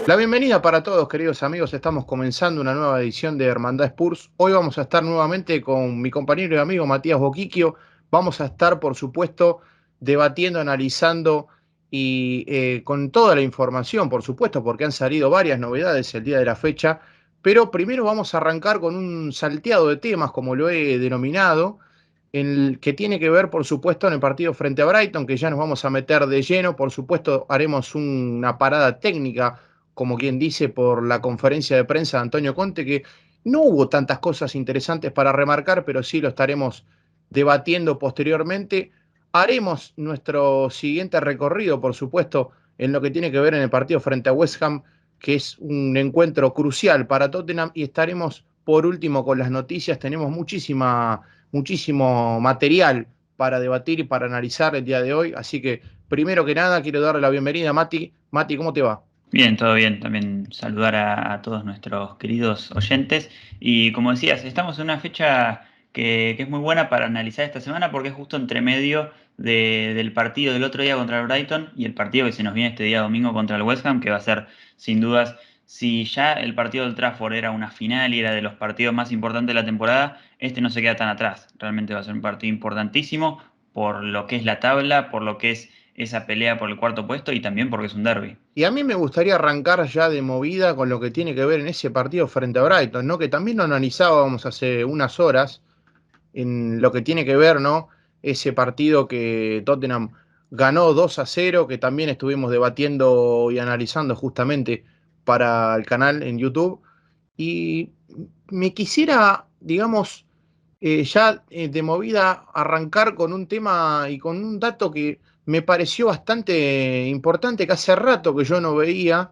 La bienvenida para todos, queridos amigos. Estamos comenzando una nueva edición de Hermandad Spurs. Hoy vamos a estar nuevamente con mi compañero y amigo Matías Boquiquio. Vamos a estar, por supuesto, debatiendo, analizando y con toda la información, por supuesto, porque han salido varias novedades el día de la fecha. Pero primero vamos a arrancar con un salteado de temas, como lo he denominado, que tiene que ver, por supuesto, en el partido frente a Brighton, que ya nos vamos a meter de lleno. Por supuesto, haremos una parada técnica, como quien dice, por la conferencia de prensa de Antonio Conte, que no hubo tantas cosas interesantes para remarcar, pero sí lo estaremos debatiendo posteriormente. Haremos nuestro siguiente recorrido, por supuesto, en lo que tiene que ver en el partido frente a West Ham, que es un encuentro crucial para Tottenham, y estaremos por último con las noticias. Tenemos muchísimo material para debatir y para analizar el día de hoy, así que primero que nada quiero darle la bienvenida a Mati. Mati, ¿cómo te va? Bien, todo bien. También saludar a todos nuestros queridos oyentes. Y como decías, estamos en una fecha que es muy buena para analizar esta semana porque es justo entre medio del partido del otro día contra el Brighton y el partido que se nos viene este día domingo contra el West Ham, que va a ser sin dudas, si ya el partido del Trafford era una final y era de los partidos más importantes de la temporada, este no se queda tan atrás. Realmente va a ser un partido importantísimo por lo que es la tabla, por lo que es esa pelea por el cuarto puesto y también porque es un derbi. Y a mí me gustaría arrancar ya de movida con lo que tiene que ver en ese partido frente a Brighton, ¿no? Que también lo analizábamos hace unas horas en lo que tiene que ver, ¿no? Ese partido que Tottenham ganó 2-0, que también estuvimos debatiendo y analizando justamente para el canal en YouTube. Y me quisiera, digamos, de movida arrancar con un tema y con un dato que me pareció bastante importante, que hace rato que yo no veía,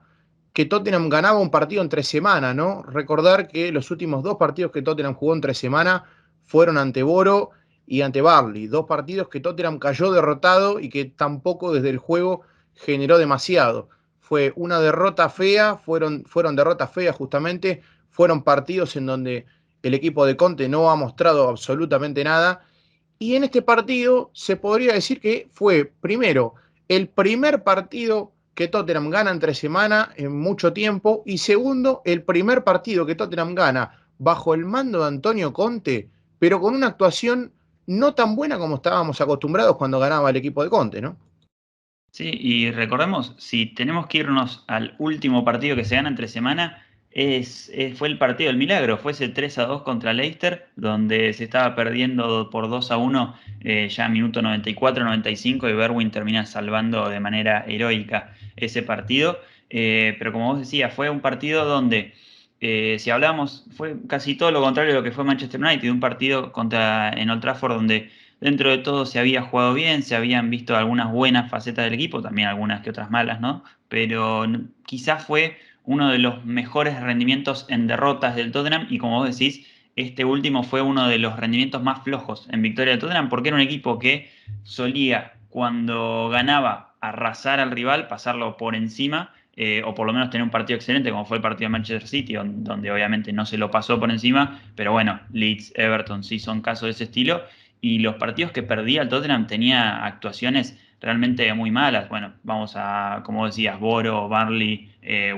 que Tottenham ganaba un partido entre semana, ¿no? Recordar que los últimos dos partidos que Tottenham jugó entre semana fueron ante Boro y ante Barley, dos partidos que Tottenham cayó derrotado y que tampoco desde el juego generó demasiado. Fue una derrota fea, fueron derrotas feas justamente, fueron partidos en donde el equipo de Conte no ha mostrado absolutamente nada. Y en este partido se podría decir que fue, primero, el primer partido que Tottenham gana entre semana en mucho tiempo, y segundo, el primer partido que Tottenham gana bajo el mando de Antonio Conte, pero con una actuación no tan buena como estábamos acostumbrados cuando ganaba el equipo de Conte, ¿no? Sí, y recordemos, si tenemos que irnos al último partido que se gana entre semana, fue el partido del milagro, fue ese 3-2 contra Leicester, donde se estaba perdiendo por 2-1 ya minuto 94-95 y Berwin termina salvando de manera heroica ese partido. Pero como vos decías, fue un partido donde, si hablamos, fue casi todo lo contrario de lo que fue Manchester United, un partido en Old Trafford donde dentro de todo se había jugado bien, se habían visto algunas buenas facetas del equipo, también algunas que otras malas, ¿no? Pero quizás fue uno de los mejores rendimientos en derrotas del Tottenham y como vos decís, este último fue uno de los rendimientos más flojos en victoria del Tottenham porque era un equipo que solía, cuando ganaba, arrasar al rival, pasarlo por encima. O por lo menos tener un partido excelente como fue el partido de Manchester City, donde obviamente no se lo pasó por encima, pero bueno, Leeds, Everton sí son casos de ese estilo, y los partidos que perdía el Tottenham tenía actuaciones realmente muy malas. Bueno, vamos a, como decías, Boro, Barley,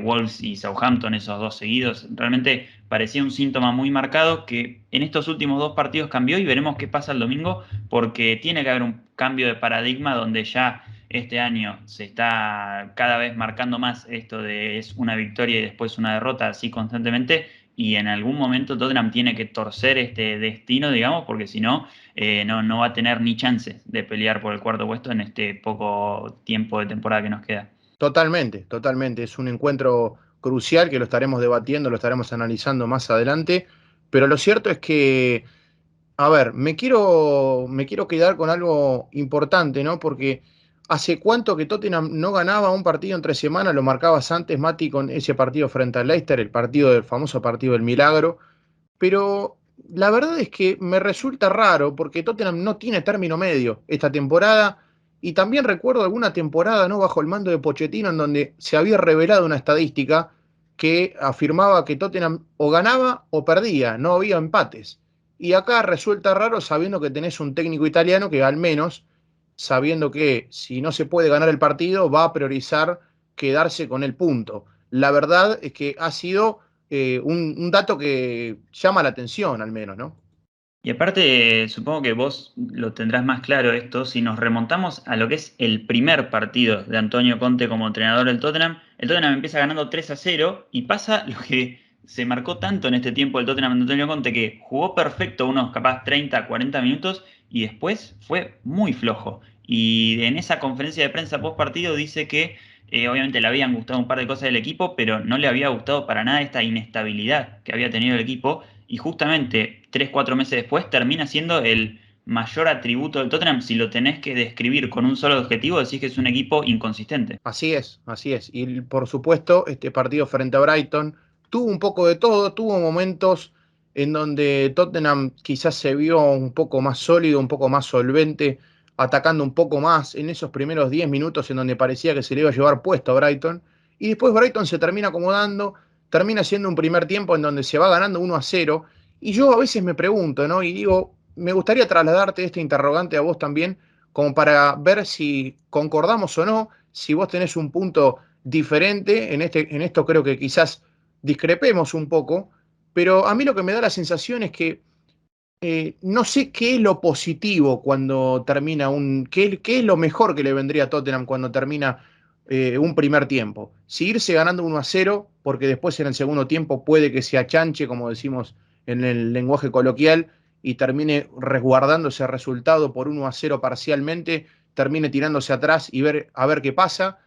Wolves y Southampton, esos dos seguidos. Realmente parecía un síntoma muy marcado que en estos últimos dos partidos cambió y veremos qué pasa el domingo porque tiene que haber un cambio de paradigma donde ya este año se está cada vez marcando más esto de es una victoria y después una derrota así constantemente y en algún momento Tottenham tiene que torcer este destino, digamos, porque si no, no va a tener ni chance de pelear por el cuarto puesto en este poco tiempo de temporada que nos queda. Totalmente, totalmente. Es un encuentro crucial que lo estaremos debatiendo, lo estaremos analizando más adelante, pero lo cierto es que, a ver, me quiero quedar con algo importante, ¿no? Porque hace cuánto que Tottenham no ganaba un partido entre semana, lo marcabas antes, Mati, con ese partido frente al Leicester, el partido del famoso partido del milagro, pero la verdad es que me resulta raro porque Tottenham no tiene término medio esta temporada, y también recuerdo alguna temporada, ¿no?, bajo el mando de Pochettino en donde se había revelado una estadística que afirmaba que Tottenham o ganaba o perdía, no había empates. Y acá resulta raro sabiendo que tenés un técnico italiano que, al menos sabiendo que si no se puede ganar el partido, va a priorizar quedarse con el punto. la verdad es que ha sido un dato que llama la atención, al menos, ¿no? Y aparte, supongo que vos lo tendrás más claro esto, si nos remontamos a lo que es el primer partido de Antonio Conte como entrenador del Tottenham, el Tottenham empieza ganando 3-0 y pasa lo que se marcó tanto en este tiempo el Tottenham de Antonio Conte, que jugó perfecto unos capaz 30, 40 minutos y después fue muy flojo. Y en esa conferencia de prensa post partido dice que obviamente le habían gustado un par de cosas del equipo, pero no le había gustado para nada esta inestabilidad que había tenido el equipo y justamente 3, 4 meses después termina siendo el mayor atributo del Tottenham. Si lo tenés que describir con un solo objetivo, decís que es un equipo inconsistente. Así es, así es. Y por supuesto, este partido frente a Brighton tuvo un poco de todo, tuvo momentos en donde Tottenham quizás se vio un poco más sólido, un poco más solvente, atacando un poco más en esos primeros 10 minutos en donde parecía que se le iba a llevar puesto a Brighton. Y después Brighton se termina acomodando, termina siendo un primer tiempo en donde se va ganando 1-0. Y yo a veces me pregunto, ¿no? Y digo, me gustaría trasladarte este interrogante a vos también, como para ver si concordamos o no, si vos tenés un punto diferente, en esto creo que quizás discrepemos un poco, pero a mí lo que me da la sensación es que no sé qué es lo positivo cuando termina qué es lo mejor que le vendría a Tottenham cuando termina un primer tiempo. Si irse ganando 1-0, porque después en el segundo tiempo puede que se achanche, como decimos en el lenguaje coloquial, y termine resguardando ese resultado por 1-0 parcialmente, termine tirándose atrás y a ver qué pasa.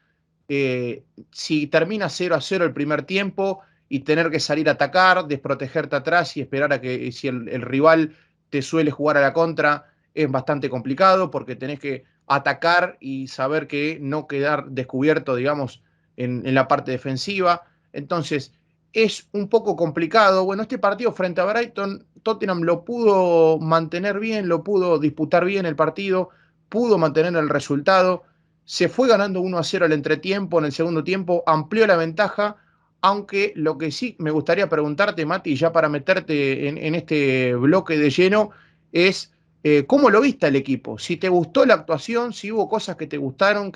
Si termina 0-0 el primer tiempo y tener que salir a atacar, desprotegerte atrás y esperar a que si el rival te suele jugar a la contra, es bastante complicado porque tenés que atacar y saber que no quedar descubierto, digamos, en la parte defensiva. Entonces, es un poco complicado. Bueno, este partido frente a Brighton, Tottenham lo pudo mantener bien, lo pudo disputar bien el partido, pudo mantener el resultado, se fue ganando 1-0 al entretiempo, en el segundo tiempo amplió la ventaja, aunque lo que sí me gustaría preguntarte, Mati, ya para meterte en este bloque de lleno, es cómo lo viste al equipo, si te gustó la actuación, si hubo cosas que te gustaron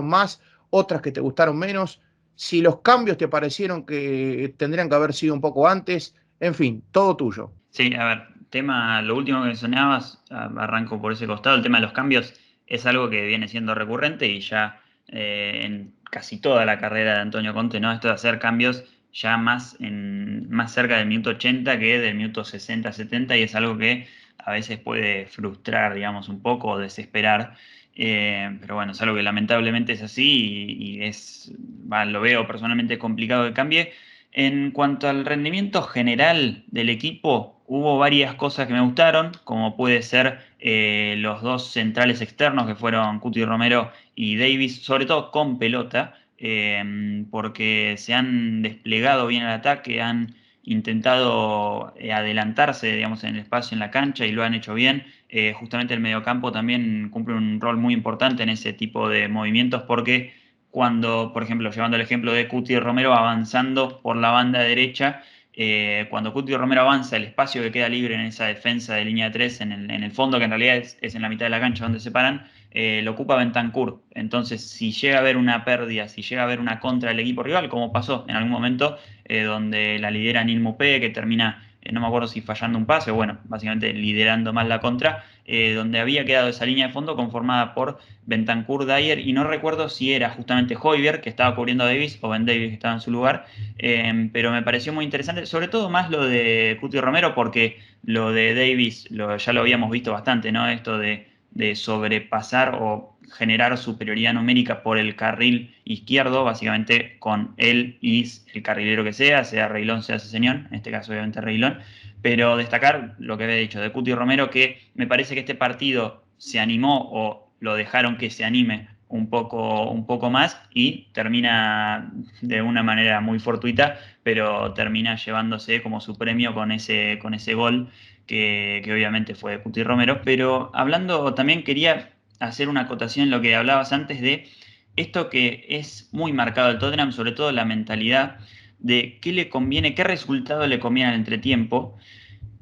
más, otras que te gustaron menos, si los cambios te parecieron que tendrían que haber sido un poco antes, en fin, todo tuyo. Sí, a ver, lo último que mencionabas, arranco por ese costado, el tema de los cambios es algo que viene siendo recurrente y ya en casi toda la carrera de Antonio Conte, ¿no? Esto de hacer cambios ya más cerca del minuto 80 que del minuto 60, 70 y es algo que a veces puede frustrar, digamos, un poco o desesperar. Pero bueno, es algo que lamentablemente es así lo veo personalmente complicado que cambie. En cuanto al rendimiento general del equipo, hubo varias cosas que me gustaron, como puede ser los dos centrales externos que fueron Cuti Romero y Davis, sobre todo con pelota, porque se han desplegado bien el ataque, han intentado adelantarse, digamos, en el espacio en la cancha y lo han hecho bien. Justamente el mediocampo también cumple un rol muy importante en ese tipo de movimientos porque cuando, por ejemplo, llevando el ejemplo de Cuti Romero avanzando por la banda derecha, cuando Cuti Romero avanza, el espacio que queda libre en esa defensa de línea de 3 en el fondo, que en realidad es en la mitad de la cancha donde se paran, lo ocupa Bentancur. Entonces, si llega a haber una pérdida, si llega a haber una contra del equipo rival, como pasó en algún momento, donde la lidera Neil Maupay, que termina, no me acuerdo si fallando un pase, o bueno, básicamente liderando mal la contra, donde había quedado esa línea de fondo conformada por Bentancur, Dyer, y no recuerdo si era justamente Højbjerg que estaba cubriendo a Davis o Ben Davis que estaba en su lugar, pero me pareció muy interesante, sobre todo más lo de Cuti Romero, porque lo de Davis ya lo habíamos visto bastante, ¿no? Esto de sobrepasar o generar superioridad numérica por el carril izquierdo, básicamente con él y el carrilero que sea Reilón, sea Ceseñón, en este caso obviamente Reilón, pero destacar lo que había dicho de Cuti Romero, que me parece que este partido se animó o lo dejaron que se anime un poco más y termina de una manera muy fortuita, pero termina llevándose como su premio con ese gol que obviamente fue de Cuti Romero. Pero hablando, también quería hacer una acotación en lo que hablabas antes de esto que es muy marcado al Tottenham, sobre todo la mentalidad de qué le conviene, qué resultado le conviene al entretiempo.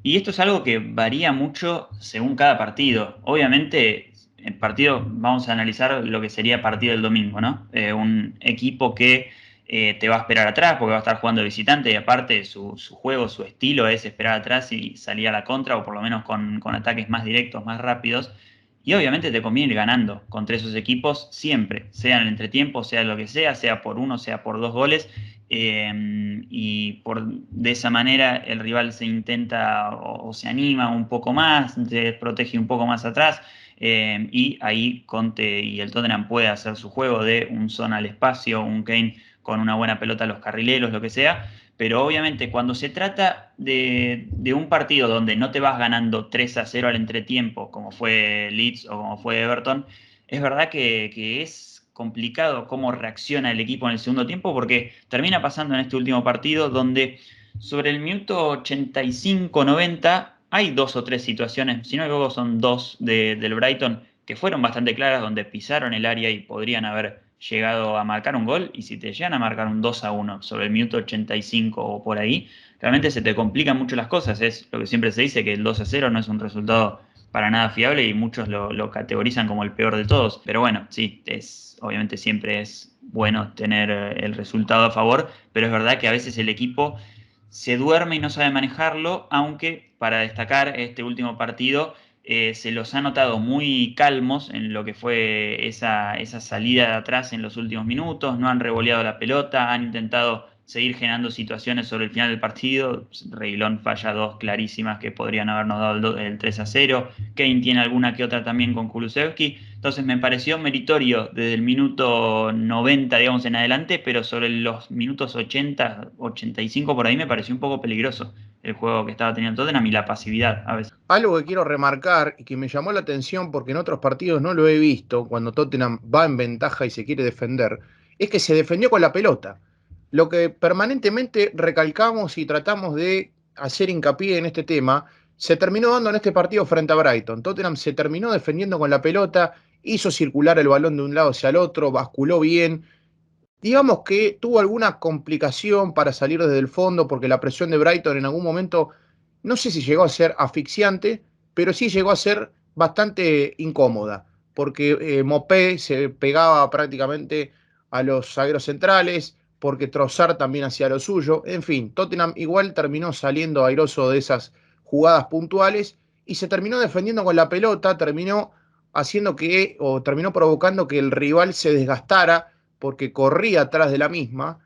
Y esto es algo que varía mucho según cada partido. Obviamente, el partido, vamos a analizar lo que sería partido del domingo, ¿no? Un equipo que te va a esperar atrás porque va a estar jugando de visitante y aparte su juego, su estilo es esperar atrás y salir a la contra o por lo menos con ataques más directos, más rápidos. Y obviamente te conviene ir ganando contra esos equipos siempre, sea en el entretiempo, sea lo que sea por uno, sea por dos goles. De esa manera el rival se intenta o se anima un poco más, se protege un poco más atrás. Y ahí Conte y el Tottenham puede hacer su juego de un zona al espacio, un Kane con una buena pelota a los carrileros, lo que sea. Pero obviamente cuando se trata de un partido donde no te vas ganando 3-0 al entretiempo, como fue Leeds o como fue Everton, es verdad que es complicado cómo reacciona el equipo en el segundo tiempo, porque termina pasando en este último partido donde sobre el minuto 85-90 hay dos o tres situaciones, si no me equivoco son dos del Brighton, que fueron bastante claras, donde pisaron el área y podrían haber llegado a marcar un gol, y si te llegan a marcar un 2-1 sobre el minuto 85 o por ahí, realmente se te complican mucho las cosas. Es lo que siempre se dice, que el 2-0 no es un resultado para nada fiable y muchos lo categorizan como el peor de todos. Pero bueno, sí, obviamente siempre es bueno tener el resultado a favor, pero es verdad que a veces el equipo se duerme y no sabe manejarlo, aunque para destacar este último partido se los ha notado muy calmos en lo que fue esa salida de atrás en los últimos minutos, no han revoleado la pelota, han intentado seguir generando situaciones sobre el final del partido. Reguilón falla dos clarísimas que podrían habernos dado el 3-0. Kane tiene alguna que otra también con Kulusevski. Entonces me pareció meritorio desde el minuto 90, digamos, en adelante, pero sobre los minutos 80, 85 por ahí me pareció un poco peligroso el juego que estaba teniendo Tottenham y la pasividad a veces. Algo que quiero remarcar y que me llamó la atención porque en otros partidos no lo he visto, cuando Tottenham va en ventaja y se quiere defender, es que se defendió con la pelota. Lo que permanentemente recalcamos y tratamos de hacer hincapié en este tema, se terminó dando en este partido frente a Brighton. Tottenham se terminó defendiendo con la pelota, hizo circular el balón de un lado hacia el otro, basculó bien. Digamos que tuvo alguna complicación para salir desde el fondo porque la presión de Brighton en algún momento, no sé si llegó a ser asfixiante, pero sí llegó a ser bastante incómoda, porque Mopé se pegaba prácticamente a los zagueros centrales, porque Trossard también hacía lo suyo. En fin, Tottenham igual terminó saliendo airoso de esas jugadas puntuales y se terminó defendiendo con la pelota, terminó haciendo que, o terminó provocando que el rival se desgastara porque corría atrás de la misma,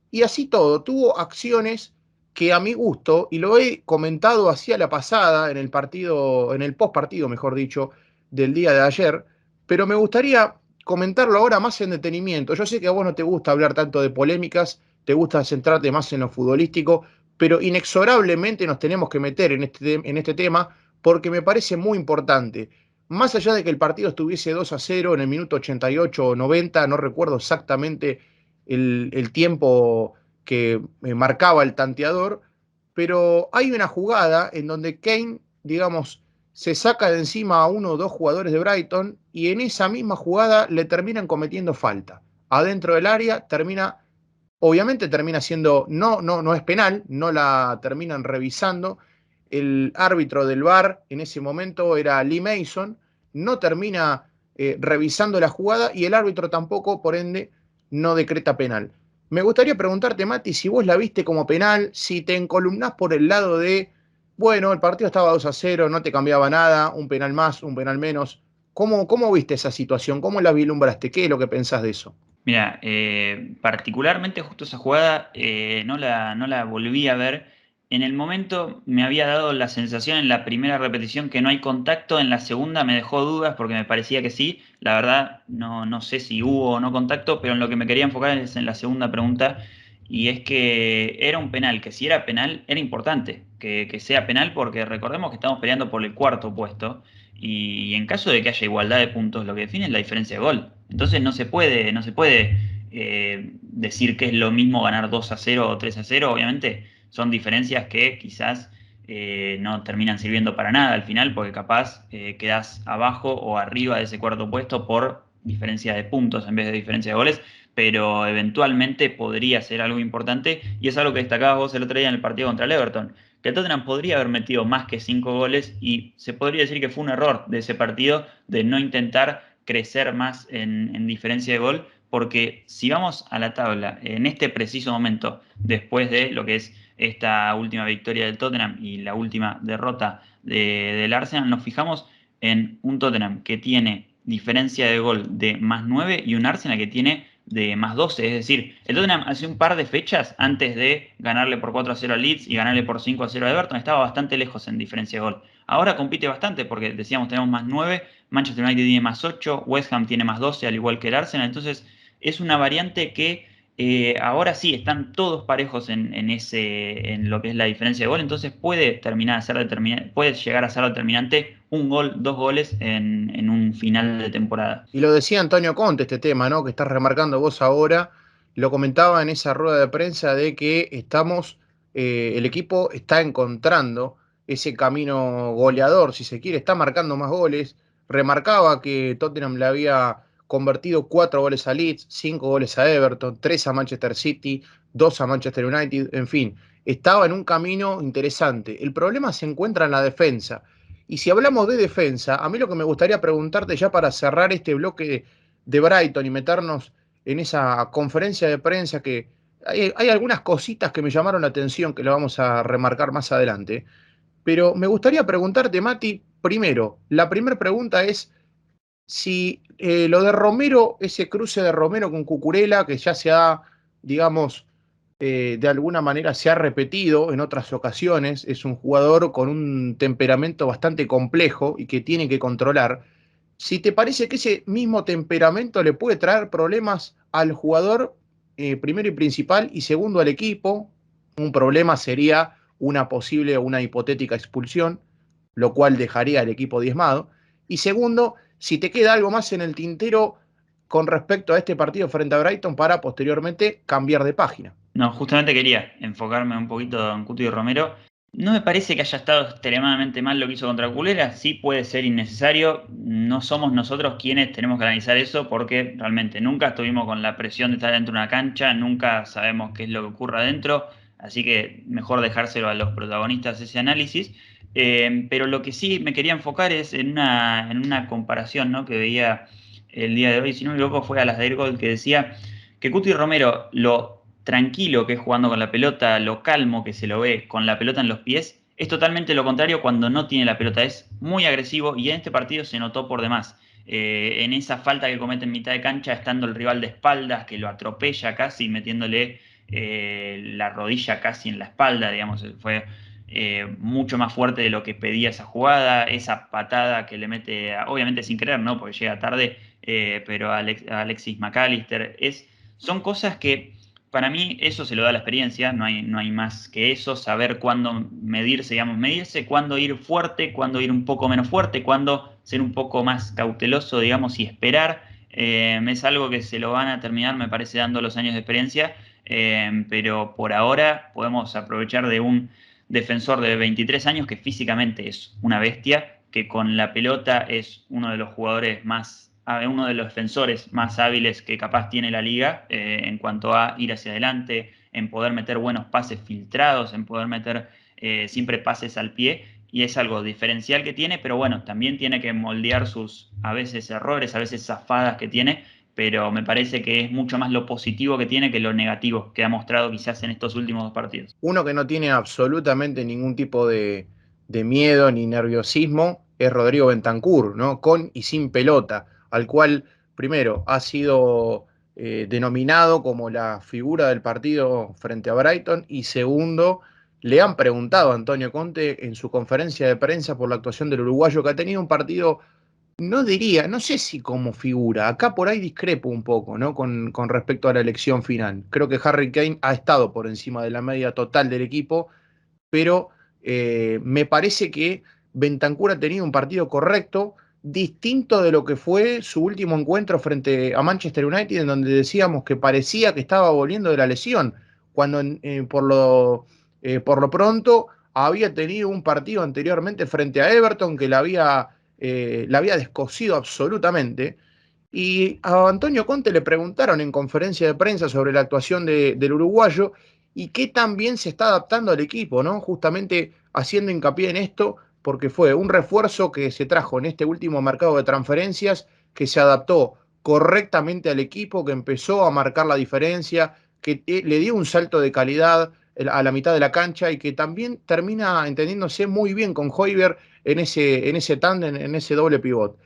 y así todo, tuvo acciones que a mi gusto, y lo he comentado hacia la pasada, en el partido, en el post partido, mejor dicho, del día de ayer, pero me gustaría comentarlo ahora más en detenimiento. Yo sé que a vos no te gusta hablar tanto de polémicas, te gusta centrarte más en lo futbolístico, pero inexorablemente nos tenemos que meter en este tema porque me parece muy importante. Más allá de que el partido estuviese 2-0 en el minuto 88 o 90, no recuerdo exactamente el tiempo que marcaba el tanteador, pero hay una jugada en donde Kane, digamos, se saca de encima a uno o dos jugadores de Brighton y en esa misma jugada le terminan cometiendo falta. Adentro del área obviamente termina siendo, no es penal, no la terminan revisando. El árbitro del VAR en ese momento era Lee Mason, no termina revisando la jugada y el árbitro tampoco, por ende, no decreta penal. Me gustaría preguntarte, Mati, si vos la viste como penal, si te encolumnás por el lado de, bueno, el partido estaba 2-0, no te cambiaba nada, un penal más, un penal menos. ¿Cómo viste esa situación? ¿Cómo la vislumbraste? ¿Qué es lo que pensás de eso? Mira, particularmente justo esa jugada no la volví a ver. En el momento me había dado la sensación en la primera repetición que no hay contacto, en la segunda me dejó dudas porque me parecía que sí. La verdad no sé si hubo o no contacto, pero en lo que me quería enfocar es en la segunda pregunta, y es que era un penal, que si era penal era importante que sea penal, porque recordemos que estamos peleando por el cuarto puesto y en caso de que haya igualdad de puntos lo que define es la diferencia de gol. Entonces no se puede decir que es lo mismo ganar 2-0 o 3-0. Obviamente son diferencias que quizás no terminan sirviendo para nada al final, porque capaz quedás abajo o arriba de ese cuarto puesto por diferencia de puntos en vez de diferencia de goles, pero eventualmente podría ser algo importante, y es algo que destacabas vos el otro día en el partido contra el Everton, que Tottenham podría haber metido más que 5 goles, y se podría decir que fue un error de ese partido de no intentar crecer más en diferencia de gol, porque si vamos a la tabla en este preciso momento, después de lo que es esta última victoria del Tottenham y la última derrota del Arsenal, nos fijamos en un Tottenham que tiene diferencia de gol de +9 y un Arsenal que tiene de +12. Es decir, el Tottenham hace un par de fechas antes de ganarle por 4-0 al Leeds y ganarle por 5-0 a Everton, estaba bastante lejos en diferencia de gol. Ahora compite bastante porque decíamos tenemos +9, Manchester United tiene +8, West Ham tiene +12, al igual que el Arsenal. Entonces es una variante que ahora sí están todos parejos en lo que es la diferencia de gol. Entonces puede puede llegar a ser determinante un gol, 2 goles en un final de temporada. Y lo decía Antonio Conte, este tema, ¿no? Que estás remarcando vos ahora, lo comentaba en esa rueda de prensa de que el equipo está encontrando ese camino goleador, si se quiere, está marcando más goles. Remarcaba que Tottenham le había convertido 4 goles a Leeds, 5 goles a Everton, 3 a Manchester City, 2 a Manchester United, en fin, estaba en un camino interesante. El problema se encuentra en la defensa. Y si hablamos de defensa, a mí lo que me gustaría preguntarte ya para cerrar este bloque de Brighton y meternos en esa conferencia de prensa que hay algunas cositas que me llamaron la atención que lo vamos a remarcar más adelante, pero me gustaría preguntarte, Mati, primero, la primera pregunta es si lo de Romero, ese cruce de Romero con Cucurella, que ya se ha, digamos, de alguna manera se ha repetido en otras ocasiones, es un jugador con un temperamento bastante complejo y que tiene que controlar. Si te parece que ese mismo temperamento le puede traer problemas al jugador, primero y principal, y segundo al equipo, un problema sería una posible o una hipotética expulsión, lo cual dejaría al equipo diezmado. Y segundo, si te queda algo más en el tintero con respecto a este partido frente a Brighton para posteriormente cambiar de página. No, justamente quería enfocarme un poquito en Cuti y Romero. No me parece que haya estado extremadamente mal lo que hizo contra Culera, sí puede ser innecesario. No somos nosotros quienes tenemos que analizar eso porque realmente nunca estuvimos con la presión de estar dentro de una cancha, nunca sabemos qué es lo que ocurre adentro, así que mejor dejárselo a los protagonistas ese análisis. Pero lo que sí me quería enfocar es en una comparación, ¿no?, que veía el día de hoy, si no me equivoco, fue a las de Airgold, que decía que Cuti Romero, lo tranquilo que es jugando con la pelota, lo calmo que se lo ve con la pelota en los pies, es totalmente lo contrario cuando no tiene la pelota. Es muy agresivo y en este partido se notó por demás. En esa falta que comete en mitad de cancha, estando el rival de espaldas, que lo atropella casi, metiéndole la rodilla casi en la espalda, digamos, fue mucho más fuerte de lo que pedía esa jugada, esa patada que le mete, obviamente sin querer, ¿no?, porque llega tarde, pero a Alexis McAllister, son cosas que para mí eso se lo da la experiencia, no hay más que eso, saber cuándo medirse, digamos, medirse, cuándo ir fuerte, cuándo ir un poco menos fuerte, cuándo ser un poco más cauteloso, digamos, y esperar. Es algo que se lo van a terminar, me parece, dando los años de experiencia, pero por ahora podemos aprovechar de un defensor de 23 años que físicamente es una bestia, que con la pelota es uno de los jugadores uno de los defensores más hábiles que capaz tiene la liga, en cuanto a ir hacia adelante, en poder meter buenos pases filtrados, en poder meter siempre pases al pie, y es algo diferencial que tiene, pero bueno, también tiene que moldear sus a veces errores, a veces zafadas que tiene, pero me parece que es mucho más lo positivo que tiene que lo negativo que ha mostrado quizás en estos últimos 2 partidos. Uno que no tiene absolutamente ningún tipo de miedo ni nerviosismo es Rodrigo Bentancur, ¿no? Con y sin pelota, al cual primero ha sido denominado como la figura del partido frente a Brighton y segundo, le han preguntado a Antonio Conte en su conferencia de prensa por la actuación del uruguayo que ha tenido un partido, no diría, no sé si como figura, acá por ahí discrepo un poco, ¿no? Con respecto a la elección final. Creo que Harry Kane ha estado por encima de la media total del equipo, pero me parece que Bentancur ha tenido un partido correcto, distinto de lo que fue su último encuentro frente a Manchester United, en donde decíamos que parecía que estaba volviendo de la lesión, cuando por lo pronto había tenido un partido anteriormente frente a Everton que la había descosido absolutamente. Y a Antonio Conte le preguntaron en conferencia de prensa sobre la actuación del uruguayo y qué tan bien se está adaptando al equipo, ¿no? Justamente haciendo hincapié en esto, porque fue un refuerzo que se trajo en este último mercado de transferencias, que se adaptó correctamente al equipo, que empezó a marcar la diferencia, que le dio un salto de calidad a la mitad de la cancha y que también termina entendiéndose muy bien con Højbjerg en ese tándem, en ese doble pivot.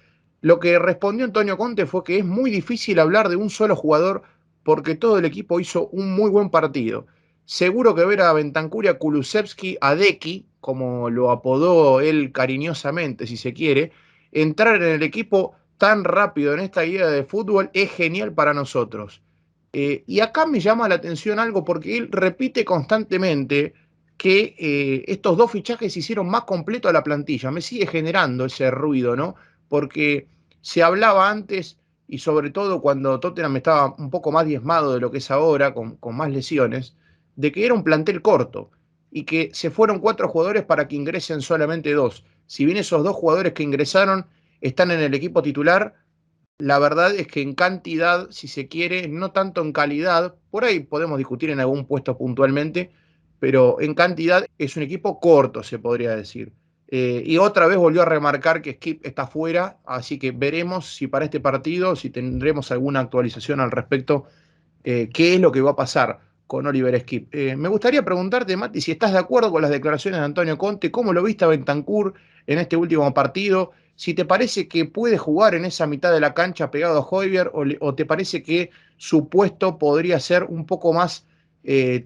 Lo que respondió Antonio Conte fue que es muy difícil hablar de un solo jugador porque todo el equipo hizo un muy buen partido. Seguro que ver a Bentancur y a Kulusevski, a Deki, como lo apodó él cariñosamente, si se quiere, entrar en el equipo tan rápido en esta idea de fútbol es genial para nosotros. Y acá me llama la atención algo porque él repite constantemente que estos dos fichajes hicieron más completo a la plantilla. Me sigue generando ese ruido, ¿no? Porque se hablaba antes, y sobre todo cuando Tottenham estaba un poco más diezmado de lo que es ahora, con más lesiones, de que era un plantel corto y que se fueron 4 jugadores para que ingresen solamente 2. Si bien esos 2 jugadores que ingresaron están en el equipo titular, la verdad es que en cantidad, si se quiere, no tanto en calidad, por ahí podemos discutir en algún puesto puntualmente, pero en cantidad es un equipo corto, se podría decir. Y otra vez volvió a remarcar que Skip está fuera, así que veremos si para este partido, si tendremos alguna actualización al respecto, qué es lo que va a pasar con Oliver Skip. Me gustaría preguntarte, Mati, si estás de acuerdo con las declaraciones de Antonio Conte, cómo lo viste a Bentancur en este último partido, si te parece que puede jugar en esa mitad de la cancha pegado a Højbjerg o te parece que su puesto podría ser un poco más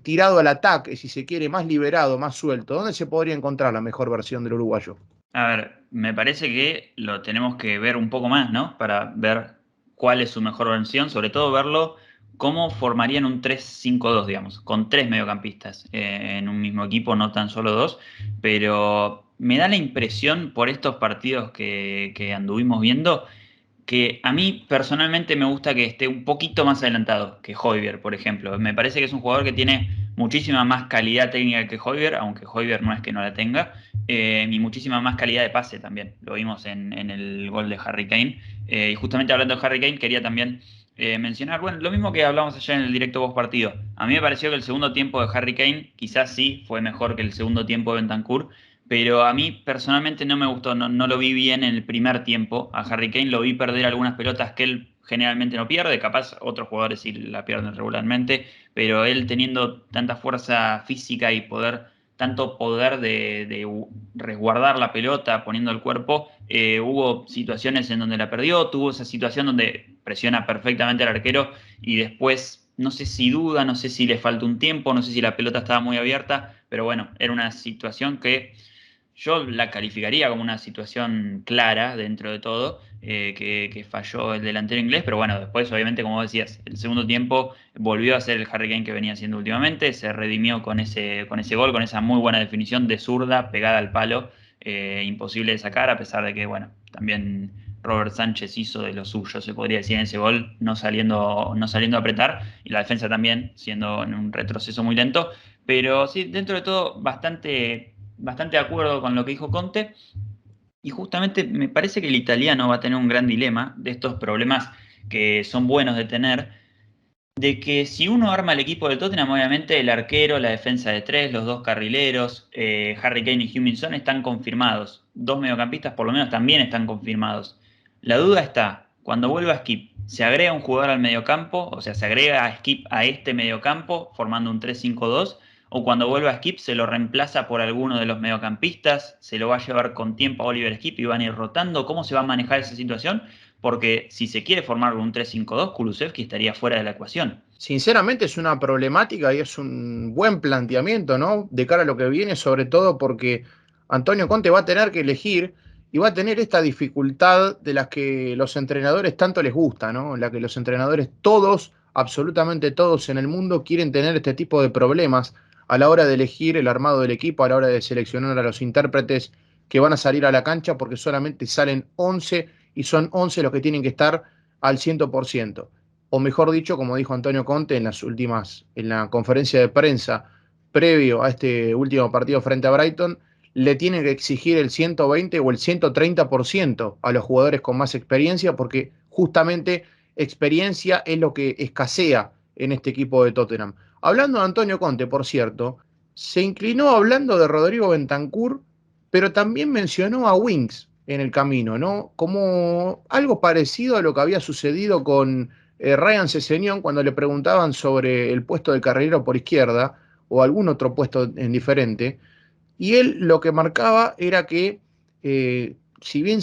tirado al ataque, si se quiere, más liberado, más suelto. ¿Dónde se podría encontrar la mejor versión del uruguayo? A ver, me parece que lo tenemos que ver un poco más, ¿no? Para ver cuál es su mejor versión, sobre todo verlo cómo formarían un 3-5-2, digamos, con tres mediocampistas en un mismo equipo, no tan solo dos, pero me da la impresión por estos partidos que anduvimos viendo que a mí personalmente me gusta que esté un poquito más adelantado que Højbjerg, por ejemplo. Me parece que es un jugador que tiene muchísima más calidad técnica que Højbjerg, aunque Højbjerg no es que no la tenga, y muchísima más calidad de pase también. Lo vimos en el gol de Harry Kane. Y justamente hablando de Harry Kane, quería también mencionar, bueno, lo mismo que hablamos ayer en el directo post partido. A mí me pareció que el segundo tiempo de Harry Kane quizás sí fue mejor que el segundo tiempo de Bentancur, pero a mí personalmente no me gustó, no lo vi bien en el primer tiempo. A Harry Kane lo vi perder algunas pelotas que él generalmente no pierde, capaz otros jugadores sí la pierden regularmente, pero él teniendo tanta fuerza física y tanto poder de resguardar la pelota poniendo el cuerpo, hubo situaciones en donde la perdió, tuvo esa situación donde presiona perfectamente al arquero y después no sé si duda, no sé si le falta un tiempo, no sé si la pelota estaba muy abierta, pero bueno, era una situación que yo la calificaría como una situación clara dentro de todo, que falló el delantero inglés, pero bueno, después obviamente, como decías, el segundo tiempo volvió a ser el Harry Kane que venía haciendo últimamente, se redimió con ese gol, con esa muy buena definición de zurda pegada al palo, imposible de sacar, a pesar de que, bueno, también Robert Sánchez hizo de lo suyo, se podría decir, en ese gol, no saliendo a apretar, y la defensa también, siendo en un retroceso muy lento, pero sí, dentro de todo, bastante de acuerdo con lo que dijo Conte. Y justamente me parece que el italiano va a tener un gran dilema de estos problemas que son buenos de tener, de que si uno arma el equipo del Tottenham, obviamente el arquero, la defensa de tres, los dos carrileros, Harry Kane y Huminson están confirmados. Dos mediocampistas por lo menos también están confirmados. La duda está, cuando vuelva Skip, ¿se agrega un jugador al mediocampo? O sea, ¿se agrega a Skip a este mediocampo formando un 3-5-2? ¿O cuando vuelva Skip se lo reemplaza por alguno de los mediocampistas? ¿Se lo va a llevar con tiempo a Oliver Skip y van a ir rotando? ¿Cómo se va a manejar esa situación? Porque si se quiere formar un 3-5-2, Kulusevski estaría fuera de la ecuación. Sinceramente es una problemática y es un buen planteamiento, ¿no? De cara a lo que viene, sobre todo porque Antonio Conte va a tener que elegir y va a tener esta dificultad de las que los entrenadores tanto les gusta, ¿no? La que los entrenadores todos, absolutamente todos en el mundo quieren tener este tipo de problemas a la hora de elegir el armado del equipo, a la hora de seleccionar a los intérpretes que van a salir a la cancha porque solamente salen 11 y son 11 los que tienen que estar al 100%. O mejor dicho, como dijo Antonio Conte en la conferencia de prensa previo a este último partido frente a Brighton, le tiene que exigir el 120 o el 130% a los jugadores con más experiencia, porque justamente experiencia es lo que escasea en este equipo de Tottenham. Hablando de Antonio Conte, por cierto, se inclinó hablando de Rodrigo Bentancur, pero también mencionó a Winks. en el camino, ¿no? Como algo parecido a lo que había sucedido con Ryan Sessegnon cuando le preguntaban sobre el puesto de carrilero por izquierda o algún otro puesto en diferente, y él lo que marcaba era que, si bien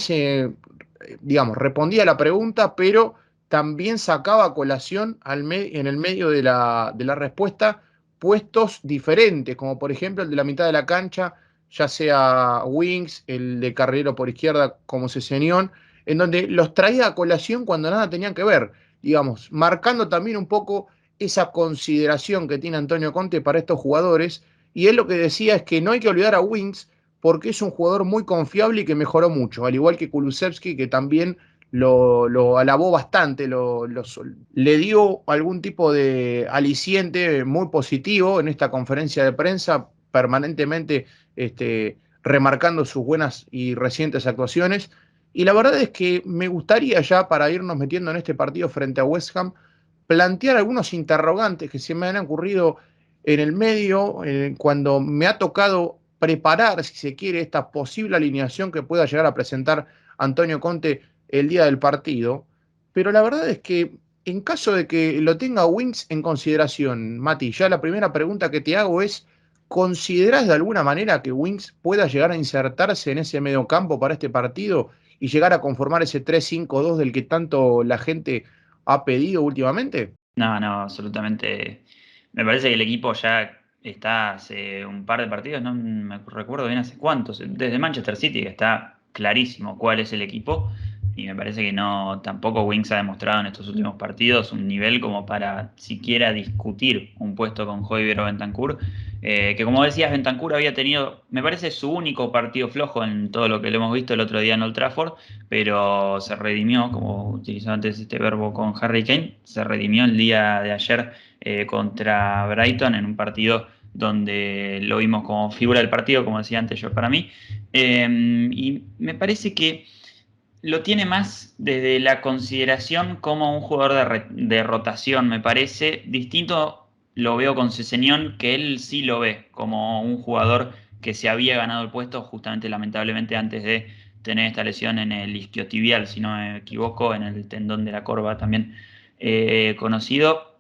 digamos, respondía a la pregunta, pero también sacaba a colación en el medio de la respuesta puestos diferentes, como por ejemplo el de la mitad de la cancha, ya sea Wings, el de carrilero por izquierda como Cesenión, en donde los traía a colación cuando nada tenían que ver, digamos, marcando también un poco esa consideración que tiene Antonio Conte para estos jugadores, y él lo que decía es que no hay que olvidar a Wings porque es un jugador muy confiable y que mejoró mucho, al igual que Kulusevski, que también lo alabó bastante, le dio algún tipo de aliciente muy positivo en esta conferencia de prensa, permanentemente remarcando sus buenas y recientes actuaciones. Y la verdad es que me gustaría ya, para irnos metiendo en este partido frente a West Ham, plantear algunos interrogantes que se me han ocurrido en el medio, cuando me ha tocado preparar, si se quiere, esta posible alineación que pueda llegar a presentar Antonio Conte el día del partido. Pero la verdad es que en caso de que lo tenga Wings en consideración, Mati, ya la primera pregunta que te hago es, ¿considerás de alguna manera que Wings pueda llegar a insertarse en ese medio campo para este partido y llegar a conformar ese 3-5-2 del que tanto la gente ha pedido últimamente? No, no, absolutamente. Me parece que el equipo ya está hace un par de partidos, no me recuerdo bien hace cuántos, desde Manchester City, que está clarísimo cuál es el equipo. Y me parece que no, tampoco Winks ha demostrado en estos últimos partidos un nivel como para siquiera discutir un puesto con Højbjerg o Bentancur. Que como decías, Bentancur había tenido, me parece, su único partido flojo en todo lo que lo hemos visto el otro día en Old Trafford, pero se redimió, como utilizó antes este verbo con Harry Kane, se redimió el día de ayer contra Brighton en un partido donde lo vimos como figura del partido, como decía antes yo para mí. Y me parece que lo tiene más desde la consideración como un jugador de rotación, me parece. Distinto lo veo con Cesenión, que él sí lo ve como un jugador que se había ganado el puesto justamente, lamentablemente, antes de tener esta lesión en el isquiotibial, si no me equivoco, en el tendón de la corva también conocido.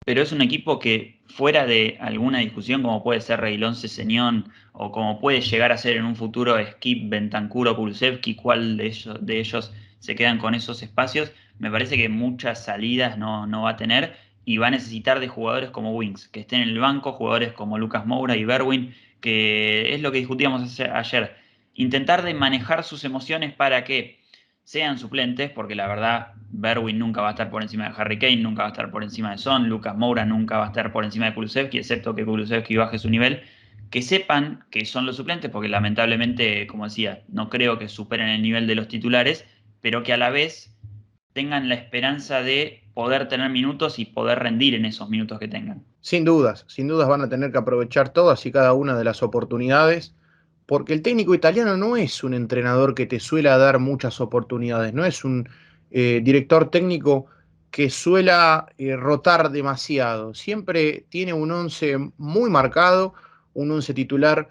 Pero es un equipo que fuera de alguna discusión como puede ser Reguilón Cesenión o como puede llegar a ser en un futuro Skip, Bentancur o Kulusevski, cuál de ellos se quedan con esos espacios, me parece que muchas salidas no va a tener y va a necesitar de jugadores como Wings, que estén en el banco, jugadores como Lucas Moura y Berwin, que es lo que discutíamos ayer, intentar de manejar sus emociones para que sean suplentes, porque la verdad, Berwin nunca va a estar por encima de Harry Kane, nunca va a estar por encima de Son, Lucas Moura nunca va a estar por encima de Kulusevski, excepto que Kulusevski baje su nivel, que sepan que son los suplentes, porque lamentablemente, como decía, no creo que superen el nivel de los titulares, pero que a la vez tengan la esperanza de poder tener minutos y poder rendir en esos minutos que tengan. Sin dudas van a tener que aprovechar todas y cada una de las oportunidades, porque el técnico italiano no es un entrenador que te suele dar muchas oportunidades, no es un director técnico que suela rotar demasiado. Siempre tiene un once muy marcado, un once titular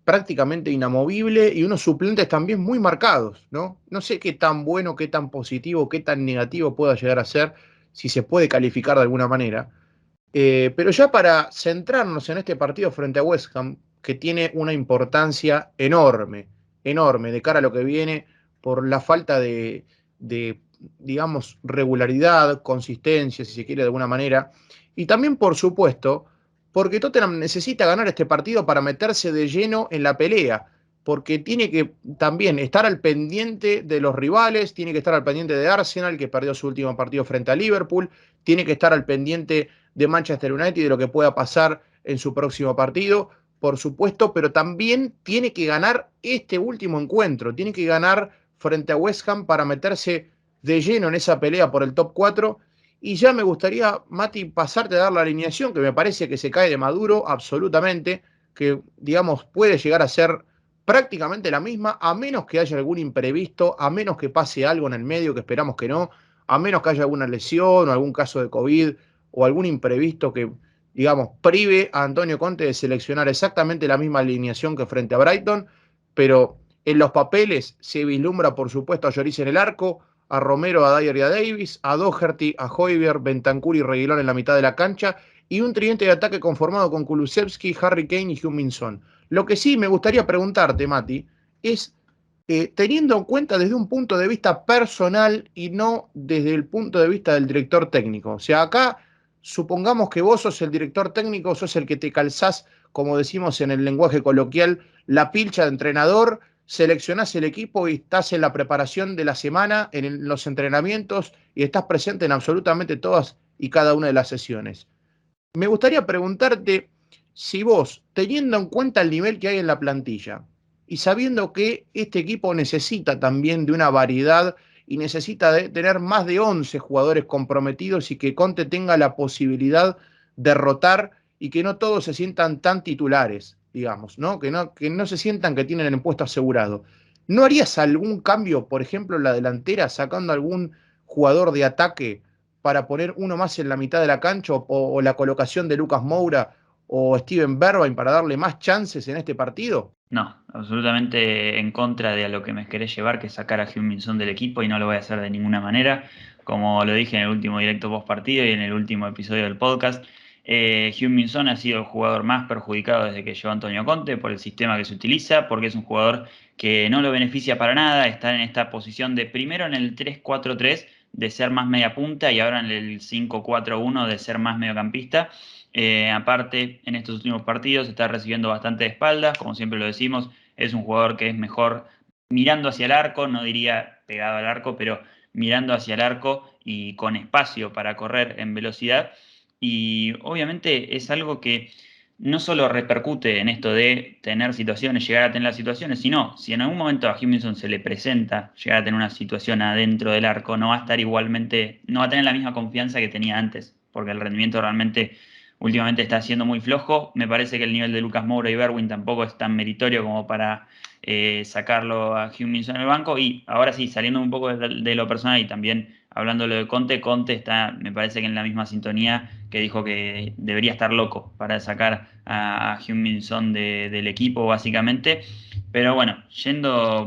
prácticamente inamovible y unos suplentes también muy marcados, ¿no? No sé qué tan bueno, qué tan positivo, qué tan negativo pueda llegar a ser, si se puede calificar de alguna manera. Pero ya para centrarnos en este partido frente a West Ham, que tiene una importancia enorme, enorme de cara a lo que viene por la falta de, digamos, regularidad, consistencia, si se quiere de alguna manera, y también, por supuesto, porque Tottenham necesita ganar este partido para meterse de lleno en la pelea, porque tiene que también estar al pendiente de los rivales, tiene que estar al pendiente de Arsenal, que perdió su último partido frente a Liverpool, tiene que estar al pendiente de Manchester United y de lo que pueda pasar en su próximo partido, por supuesto, pero también tiene que ganar este último encuentro, tiene que ganar frente a West Ham para meterse de lleno en esa pelea por el top 4. Y ya me gustaría, Mati, pasarte a dar la alineación, que me parece que se cae de Maduro absolutamente, que digamos puede llegar a ser prácticamente la misma, a menos que haya algún imprevisto, a menos que pase algo en el medio, que esperamos que no, a menos que haya alguna lesión o algún caso de COVID o algún imprevisto que, digamos, prive a Antonio Conte de seleccionar exactamente la misma alineación que frente a Brighton, pero En los papeles se vislumbra, por supuesto, a Lloris en el arco, a Romero, a Dyer y a Davis, a Doherty, a Højbjerg, Bentancur y Reguilón en la mitad de la cancha, y un tridente de ataque conformado con Kulusevski, Harry Kane y Heung-min Son. Lo que sí me gustaría preguntarte, Mati, es, teniendo en cuenta desde un punto de vista personal y no desde el punto de vista del director técnico. O sea, acá supongamos que vos sos el director técnico, sos el que te calzás, como decimos en el lenguaje coloquial, la pilcha de entrenador, seleccionás el equipo y estás en la preparación de la semana, en los entrenamientos y estás presente en absolutamente todas y cada una de las sesiones. Me gustaría preguntarte si vos, teniendo en cuenta el nivel que hay en la plantilla y sabiendo que este equipo necesita también de una variedad y necesita de tener más de 11 jugadores comprometidos y que Conte tenga la posibilidad de rotar y que no todos se sientan tan titulares, digamos, ¿no? Que no se sientan que tienen el puesto asegurado. ¿No harías algún cambio, por ejemplo, en la delantera, sacando algún jugador de ataque para poner uno más en la mitad de la cancha o la colocación de Lucas Moura o Steven Bergwijn para darle más chances en este partido? No, absolutamente en contra de a lo que me querés llevar, que es sacar a Heung-min Son del equipo, y no lo voy a hacer de ninguna manera. Como lo dije en el último directo post partido y en el último episodio del podcast, Heung-min Son ha sido el jugador más perjudicado desde que llegó Antonio Conte por el sistema que se utiliza, porque es un jugador que no lo beneficia para nada, está en esta posición de primero en el 3-4-3 de ser más media punta y ahora en el 5-4-1 de ser más mediocampista. Aparte, en estos últimos partidos está recibiendo bastante de espaldas, como siempre lo decimos, es un jugador que es mejor mirando hacia el arco, no diría pegado al arco, pero mirando hacia el arco y con espacio para correr en velocidad. Y obviamente es algo que no solo repercute en esto de tener situaciones, llegar a tener las situaciones, sino si en algún momento a Hummingson se le presenta llegar a tener una situación adentro del arco, no va a estar igualmente, no va a tener la misma confianza que tenía antes, porque el rendimiento realmente últimamente está siendo muy flojo. Me parece que el nivel de Lucas Moura y Bergwijn tampoco es tan meritorio como para sacarlo a Heung-min Son en el banco. Y ahora sí, saliendo un poco de lo personal y también hablando de Conte, Conte está, me parece que en la misma sintonía que dijo que debería estar loco para sacar a Heung-min Son del equipo, básicamente. Pero bueno,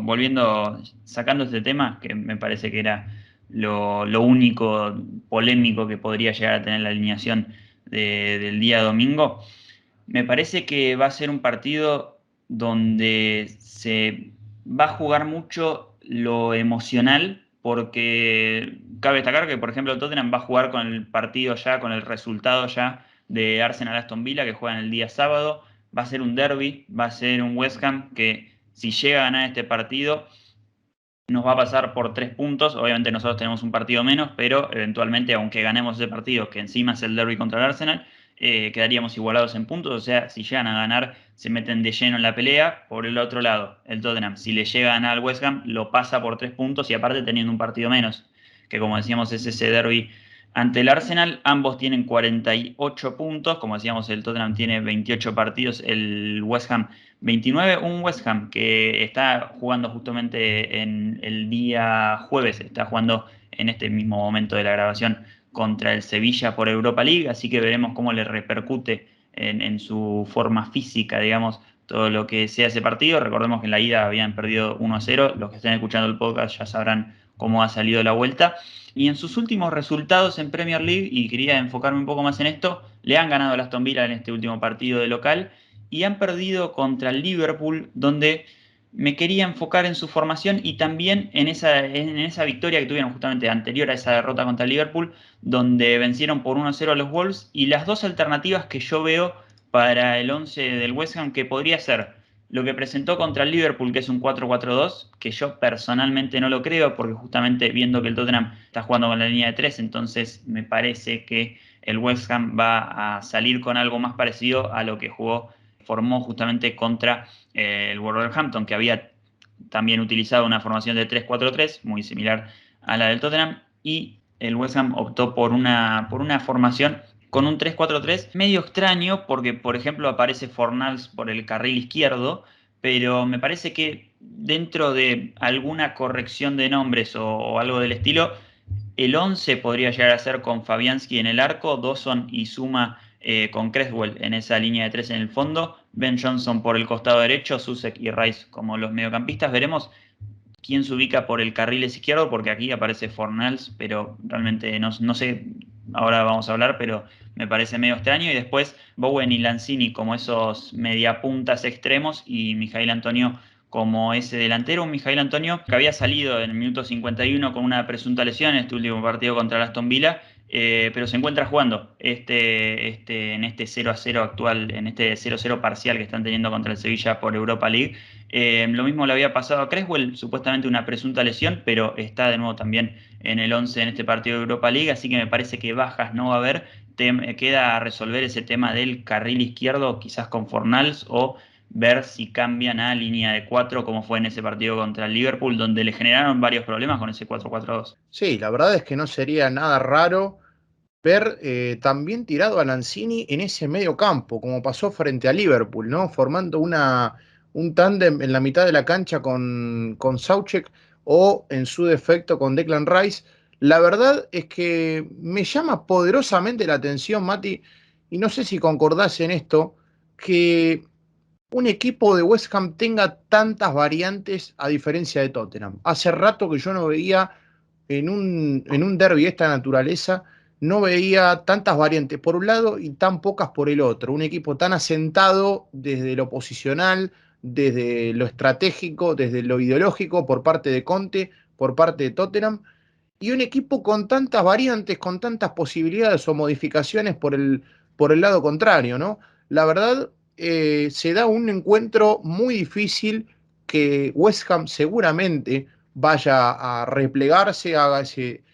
volviendo, sacando este tema, que me parece que era lo único polémico que podría llegar a tener la alineación del día domingo, me parece que va a ser un partido donde se va a jugar mucho lo emocional, porque cabe destacar que, por ejemplo, Tottenham va a jugar con el partido ya, con el resultado ya de Arsenal-Aston Villa, que juegan el día sábado. Va a ser un derby, va a ser un West Ham que, si llega a ganar este partido, nos va a pasar por 3 puntos. Obviamente nosotros tenemos un partido menos, pero eventualmente, aunque ganemos ese partido, que encima es el derby contra el Arsenal, quedaríamos igualados en puntos. O sea, si llegan a ganar, se meten de lleno en la pelea. Por el otro lado, el Tottenham, si le llega a ganar al West Ham, lo pasa por 3 puntos y aparte teniendo un partido menos, que como decíamos es ese derby ante el Arsenal. Ambos tienen 48 puntos, como decíamos el Tottenham tiene 28 partidos, el West Ham 29, un West Ham que está jugando justamente en el día jueves, está jugando en este mismo momento de la grabación contra el Sevilla por Europa League, así que veremos cómo le repercute en su forma física, digamos, todo lo que sea ese partido. Recordemos que en la ida habían perdido 1-0, los que estén escuchando el podcast ya sabrán cómo ha salido la vuelta. Y en sus últimos resultados en Premier League, y quería enfocarme un poco más en esto, le han ganado al Aston Villa en este último partido de local y han perdido contra el Liverpool, donde me quería enfocar en su formación y también en esa victoria que tuvieron justamente anterior a esa derrota contra el Liverpool, donde vencieron por 1-0 a los Wolves, y las dos alternativas que yo veo para el 11 del West Ham, que podría ser lo que presentó contra el Liverpool, que es un 4-4-2, que yo personalmente no lo creo, porque justamente viendo que el Tottenham está jugando con la línea de 3, entonces me parece que el West Ham va a salir con algo más parecido a lo que formó justamente contra el Wolverhampton, que había también utilizado una formación de 3-4-3, muy similar a la del Tottenham, y el West Ham optó por una formación con un 3-4-3 medio extraño, porque por ejemplo aparece Fornals por el carril izquierdo, pero me parece que dentro de alguna corrección de nombres o algo del estilo, el 11 podría llegar a ser con Fabianski en el arco, Dawson y Zuma con Creswell en esa línea de 3 en el fondo, Ben Johnson por el costado derecho, Susek y Rice como los mediocampistas. Veremos quién se ubica por el carril izquierdo, porque aquí aparece Fornals, pero realmente no sé, ahora vamos a hablar, pero me parece medio extraño. Y después Bowen y Lanzini como esos mediapuntas extremos y Mijail Antonio como ese delantero. Un Mijail Antonio que había salido en el minuto 51 con una presunta lesión en este último partido contra el Aston Villa, pero se encuentra jugando en este 0-0 actual, en este 0-0 parcial que están teniendo contra el Sevilla por Europa League. Lo mismo le había pasado a Creswell, supuestamente una presunta lesión, pero está de nuevo también en el 11 en este partido de Europa League, así que me parece que bajas no va a haber. Queda a resolver ese tema del carril izquierdo, quizás con Fornals, o ver si cambian a línea de 4, como fue en ese partido contra el Liverpool, donde le generaron varios problemas con ese 4-4-2. Sí, la verdad es que no sería nada raro ver también tirado a Lanzini en ese medio campo, como pasó frente a Liverpool, ¿no? Formando un tándem en la mitad de la cancha con Soucek o en su defecto con Declan Rice. La verdad es que me llama poderosamente la atención, Mati, y no sé si concordás en esto, que un equipo de West Ham tenga tantas variantes a diferencia de Tottenham. Hace rato que yo no veía en un derbi de esta naturaleza, no veía tantas variantes por un lado y tan pocas por el otro. Un equipo tan asentado desde lo posicional, desde lo estratégico, desde lo ideológico por parte de Conte, por parte de Tottenham, y un equipo con tantas variantes, con tantas posibilidades o modificaciones por el lado contrario, ¿no? La verdad, se da un encuentro muy difícil que West Ham seguramente vaya a replegarse, haga ese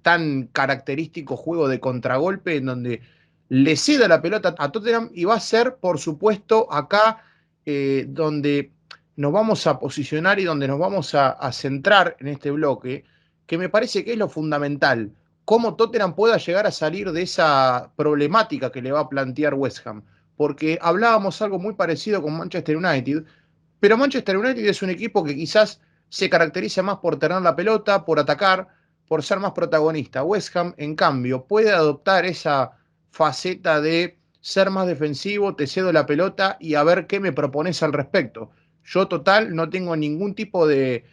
tan característico juego de contragolpe en donde le ceda la pelota a Tottenham y va a ser, por supuesto, acá donde nos vamos a posicionar y donde nos vamos a centrar en este bloque, que me parece que es lo fundamental, cómo Tottenham pueda llegar a salir de esa problemática que le va a plantear West Ham, porque hablábamos algo muy parecido con Manchester United, pero Manchester United es un equipo que quizás se caracteriza más por tener la pelota, por atacar, por ser más protagonista. West Ham, en cambio, puede adoptar esa faceta de ser más defensivo, te cedo la pelota y a ver qué me propones al respecto. Yo total no tengo ningún tipo de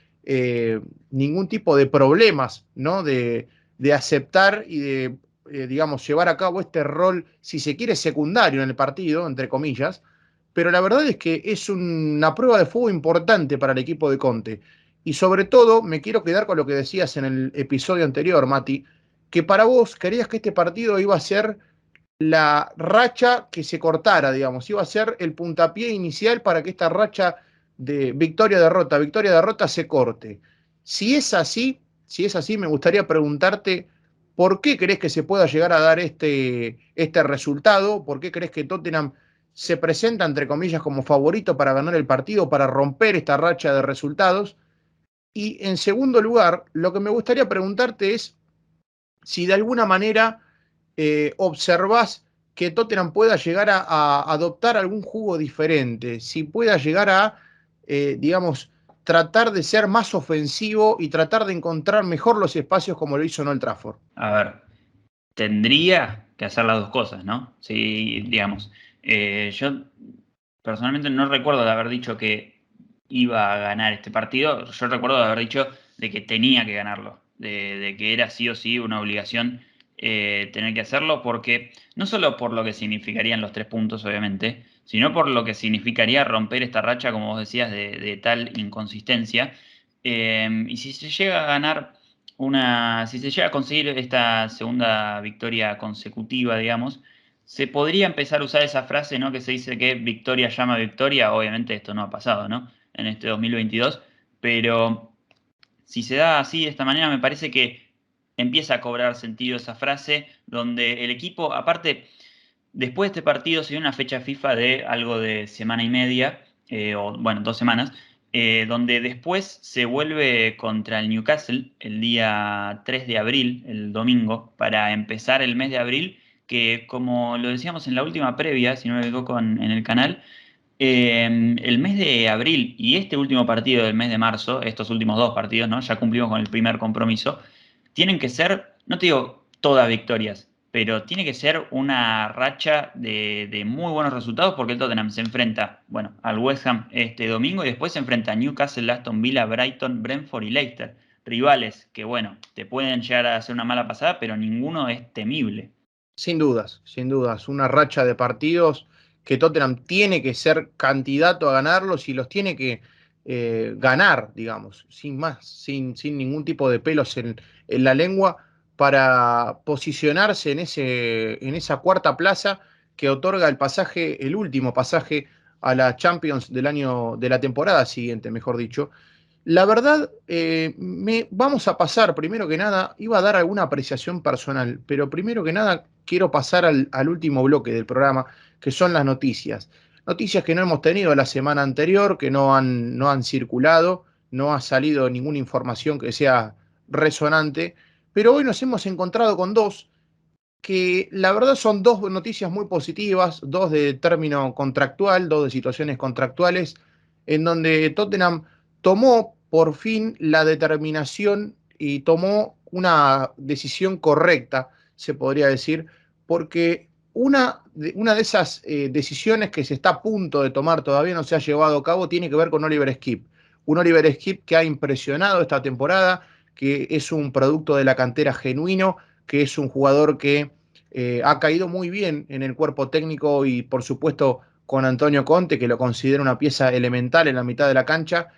problemas, ¿no? De aceptar y de, digamos, llevar a cabo este rol, si se quiere, secundario en el partido, entre comillas, pero la verdad es que es una prueba de fuego importante para el equipo de Conte. Y sobre todo, me quiero quedar con lo que decías en el episodio anterior, Mati, que para vos querías que este partido iba a ser la racha que se cortara, digamos, iba a ser el puntapié inicial para que esta racha de victoria-derrota se corte. Si es así, me gustaría preguntarte por qué crees que se pueda llegar a dar este resultado, por qué crees que Tottenham se presenta, entre comillas, como favorito para ganar el partido, para romper esta racha de resultados. Y en segundo lugar, lo que me gustaría preguntarte es si de alguna manera observás que Tottenham pueda llegar a adoptar algún jugo diferente, si pueda llegar a, digamos, tratar de ser más ofensivo y tratar de encontrar mejor los espacios como lo hizo en Old Trafford. A ver, tendría que hacer las dos cosas, ¿no? Sí, digamos. Yo personalmente no recuerdo de haber dicho que iba a ganar este partido. Yo recuerdo de haber dicho de que tenía que ganarlo, de que era sí o sí una obligación tener que hacerlo, porque no solo por lo que significarían los 3 puntos, obviamente, sino por lo que significaría romper esta racha, como vos decías, de tal inconsistencia. Y si se llega a ganar si se llega a conseguir esta segunda victoria consecutiva, digamos, se podría empezar a usar esa frase, ¿no? Que se dice que victoria llama victoria. Obviamente esto no ha pasado, ¿no? En este 2022, pero si se da así de esta manera, me parece que empieza a cobrar sentido esa frase, donde el equipo, aparte, después de este partido se dio una fecha FIFA de algo de semana y media, o bueno, 2 semanas, donde después se vuelve contra el Newcastle el día 3 de abril, el domingo, para empezar el mes de abril, que como lo decíamos en la última previa, si no me equivoco en el canal, el mes de abril y este último partido del mes de marzo, estos últimos 2 partidos, ¿no? Ya cumplimos con el primer compromiso, tienen que ser, no te digo todas victorias, pero tiene que ser una racha de muy buenos resultados porque el Tottenham se enfrenta, bueno, al West Ham este domingo y después se enfrenta a Newcastle, Aston Villa, Brighton, Brentford y Leicester. Rivales que, bueno, te pueden llegar a hacer una mala pasada, pero ninguno es temible. Sin dudas, sin dudas. Una racha de partidos que Tottenham tiene que ser candidato a ganarlos y los tiene que ganar, digamos, sin más, sin ningún tipo de pelos en la lengua, para posicionarse en esa cuarta plaza que otorga el pasaje, el último pasaje a la Champions de la temporada siguiente, mejor dicho. La verdad, vamos a pasar, primero que nada, iba a dar alguna apreciación personal, pero primero que nada quiero pasar al último bloque del programa, que son las noticias. Noticias que no hemos tenido la semana anterior, que no han circulado, no ha salido ninguna información que sea resonante, pero hoy nos hemos encontrado con dos que la verdad son dos noticias muy positivas, dos de término contractual, dos de situaciones contractuales, en donde Tottenham tomó por fin la determinación y tomó una decisión correcta, se podría decir, porque una de esas decisiones que se está a punto de tomar, todavía no se ha llevado a cabo, tiene que ver con Oliver Skip. Un Oliver Skip que ha impresionado esta temporada, que es un producto de la cantera genuino, que es un jugador que ha caído muy bien en el cuerpo técnico y por supuesto con Antonio Conte, que lo considera una pieza elemental en la mitad de la cancha.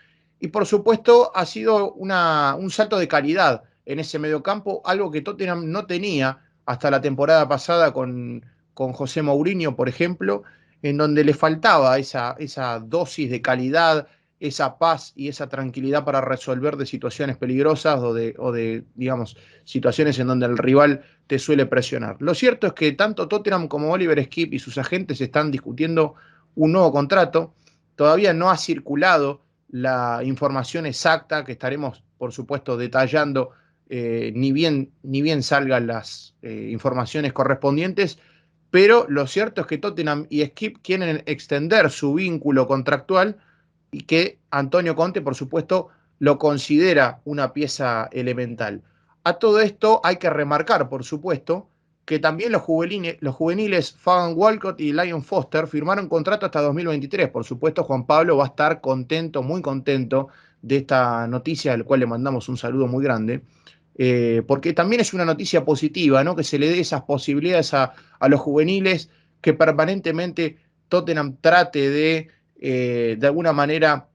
Y por supuesto ha sido un salto de calidad en ese mediocampo, algo que Tottenham no tenía hasta la temporada pasada con José Mourinho, por ejemplo, en donde le faltaba esa dosis de calidad, esa paz y esa tranquilidad para resolver de situaciones peligrosas o de, digamos, situaciones en donde el rival te suele presionar. Lo cierto es que tanto Tottenham como Oliver Skip y sus agentes están discutiendo un nuevo contrato. Todavía no ha circulado la información exacta que estaremos, por supuesto, detallando ni bien salgan las informaciones correspondientes, pero lo cierto es que Tottenham y Skip quieren extender su vínculo contractual y que Antonio Conte, por supuesto, lo considera una pieza elemental. A todo esto hay que remarcar, por supuesto, que también los juveniles Fagan Walcott y Lion Foster firmaron contrato hasta 2023. Por supuesto, Juan Pablo va a estar contento, muy contento de esta noticia, al cual le mandamos un saludo muy grande, porque también es una noticia positiva, ¿no? Que se le dé esas posibilidades a los juveniles, que permanentemente Tottenham trate de alguna manera,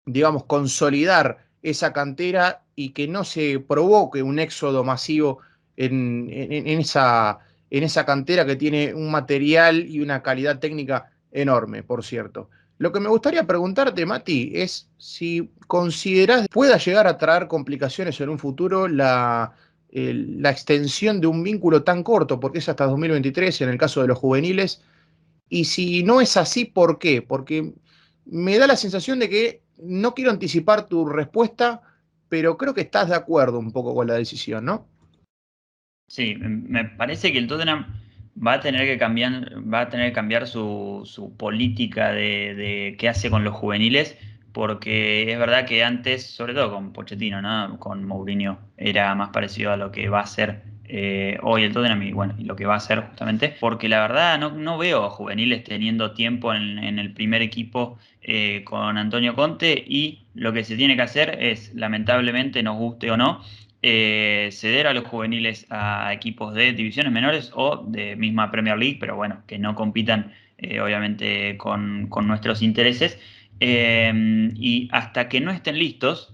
digamos, consolidar esa cantera y que no se provoque un éxodo masivo en esa cantera que tiene un material y una calidad técnica enorme, por cierto. Lo que me gustaría preguntarte, Mati, es si considerás que pueda llegar a traer complicaciones en un futuro la extensión de un vínculo tan corto, porque es hasta 2023 en el caso de los juveniles, y si no es así, ¿por qué? Porque me da la sensación de que no quiero anticipar tu respuesta, pero creo que estás de acuerdo un poco con la decisión, ¿no? Sí, me parece que el Tottenham va a tener que cambiar su política de qué hace con los juveniles, porque es verdad que antes, sobre todo con Pochettino, ¿no? Con Mourinho, era más parecido a lo que va a ser hoy el Tottenham y bueno, y lo que va a ser justamente, porque la verdad no veo juveniles teniendo tiempo en el primer equipo con Antonio Conte y lo que se tiene que hacer es, lamentablemente, nos guste o no, ceder a los juveniles a equipos de divisiones menores o de misma Premier League, pero bueno, que no compitan obviamente con nuestros intereses. Y hasta que no estén listos,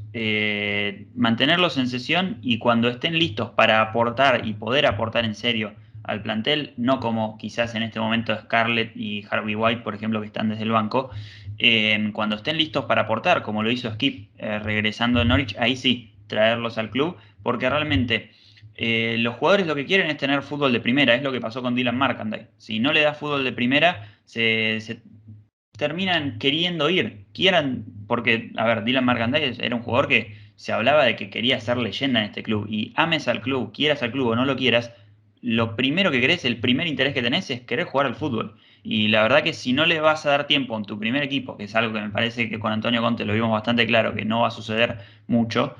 mantenerlos en sesión y cuando estén listos para aportar y poder aportar en serio al plantel, no como quizás en este momento Scarlett y Harvey White, por ejemplo, que están desde el banco, cuando estén listos para aportar, como lo hizo Skip regresando de Norwich, ahí sí, traerlos al club porque realmente los jugadores lo que quieren es tener fútbol de primera, es lo que pasó con Dylan Markandyle. Si no le das fútbol de primera, se terminan queriendo ir, quieran, porque, a ver, Dylan Markandyle era un jugador que se hablaba de que quería ser leyenda en este club, y ames al club, quieras al club o no lo quieras, lo primero que querés, el primer interés que tenés es querer jugar al fútbol. Y la verdad que si no le vas a dar tiempo en tu primer equipo, que es algo que me parece que con Antonio Conte lo vimos bastante claro, que no va a suceder mucho,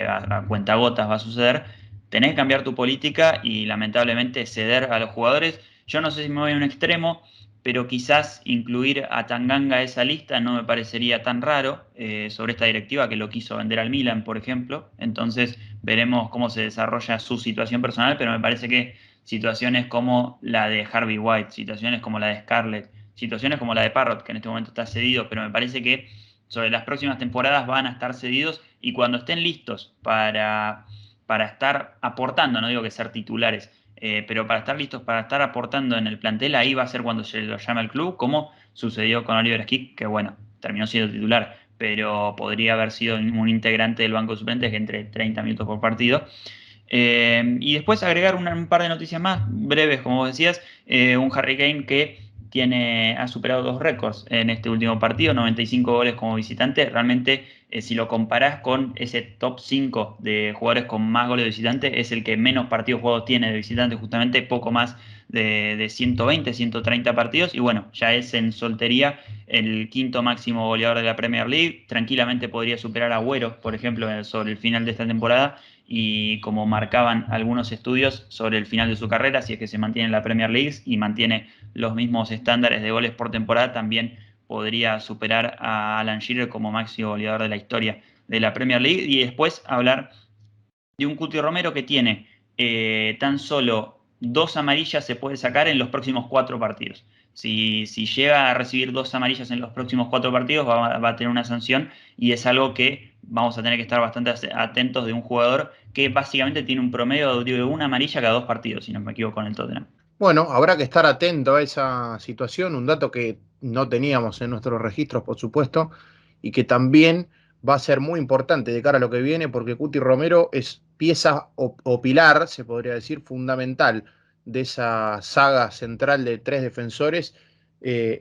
a cuentagotas va a suceder, tenés que cambiar tu política y lamentablemente ceder a los jugadores. Yo no sé si me voy a un extremo, pero quizás incluir a Tanganga a esa lista no me parecería tan raro sobre esta directiva que lo quiso vender al Milan, por ejemplo. Entonces veremos cómo se desarrolla su situación personal, pero me parece que situaciones como la de Harvey White, situaciones como la de Scarlett, situaciones como la de Parrott, que en este momento está cedido, pero me parece que sobre las próximas temporadas van a estar cedidos y cuando estén listos para estar aportando, no digo que ser titulares, pero para estar listos, para estar aportando en el plantel, ahí va a ser cuando se lo llame al club, como sucedió con Oliver Skick, que bueno, terminó siendo titular, pero podría haber sido un integrante del banco de suplentes que entre 30 minutos por partido. Y después agregar un par de noticias más, breves, como vos decías, un Harry Kane que ha superado 2 récords en este último partido, 95 goles como visitante. Realmente, si lo comparás con ese top 5 de jugadores con más goles de visitante, es el que menos partidos jugados tiene de visitante, justamente poco más de 120, 130 partidos. Y bueno, ya es en soltería el quinto máximo goleador de la Premier League. Tranquilamente podría superar a Agüero, por ejemplo, sobre el final de esta temporada. Y como marcaban algunos estudios sobre el final de su carrera, si es que se mantiene en la Premier League y mantiene los mismos estándares de goles por temporada, también podría superar a Alan Shearer como máximo goleador de la historia de la Premier League. Y después hablar de un Cuti Romero que tiene tan solo 2 amarillas se puede sacar en los próximos 4 partidos. Si llega a recibir 2 amarillas en los próximos 4 partidos, va a tener una sanción y es algo que vamos a tener que estar bastante atentos de un jugador que básicamente tiene un promedio de 1 amarilla cada 2 partidos, si no me equivoco, en el Tottenham. Bueno, habrá que estar atento a esa situación, un dato que no teníamos en nuestros registros, por supuesto, y que también va a ser muy importante de cara a lo que viene, porque Cuti Romero es pieza o pilar, se podría decir, fundamental de esa saga central de 3 defensores,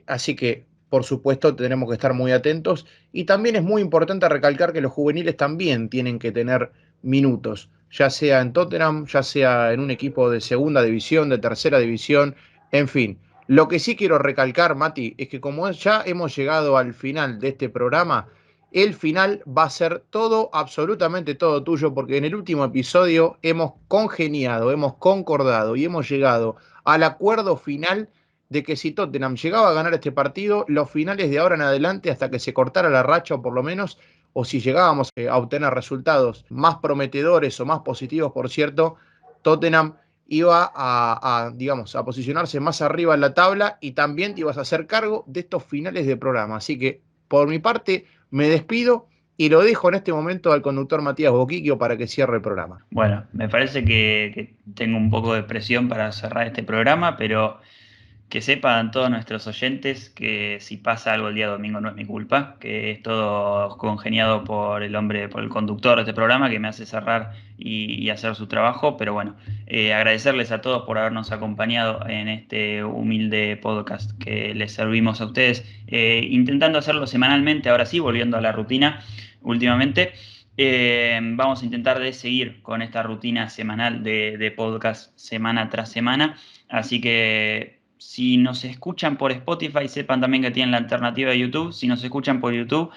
así que, por supuesto, tenemos que estar muy atentos, y también es muy importante recalcar que los juveniles también tienen que tener minutos, ya sea en Tottenham, ya sea en un equipo de segunda división, de tercera división, en fin. Lo que sí quiero recalcar, Mati, es que como ya hemos llegado al final de este programa, el final va a ser todo, absolutamente todo tuyo, porque en el último episodio hemos congeniado, hemos concordado y hemos llegado al acuerdo final de que si Tottenham llegaba a ganar este partido, los finales de ahora en adelante, hasta que se cortara la racha o por lo menos, o si llegábamos a obtener resultados más prometedores o más positivos, por cierto, Tottenham iba digamos, a posicionarse más arriba en la tabla y también te ibas a hacer cargo de estos finales de programa. Así que, por mi parte, me despido y lo dejo en este momento al conductor Matías Boquiquio para que cierre el programa. Bueno, me parece que tengo un poco de presión para cerrar este programa, pero que sepan todos nuestros oyentes que si pasa algo el día domingo no es mi culpa, que es todo congeniado por el hombre, por el conductor de este programa que me hace cerrar y hacer su trabajo. Pero bueno, agradecerles a todos por habernos acompañado en este humilde podcast que les servimos a ustedes, intentando hacerlo semanalmente, ahora sí, volviendo a la rutina últimamente. Vamos a intentar de seguir con esta rutina semanal de podcast semana tras semana. Así que si nos escuchan por Spotify, sepan también que tienen la alternativa de YouTube. Si nos escuchan por YouTube,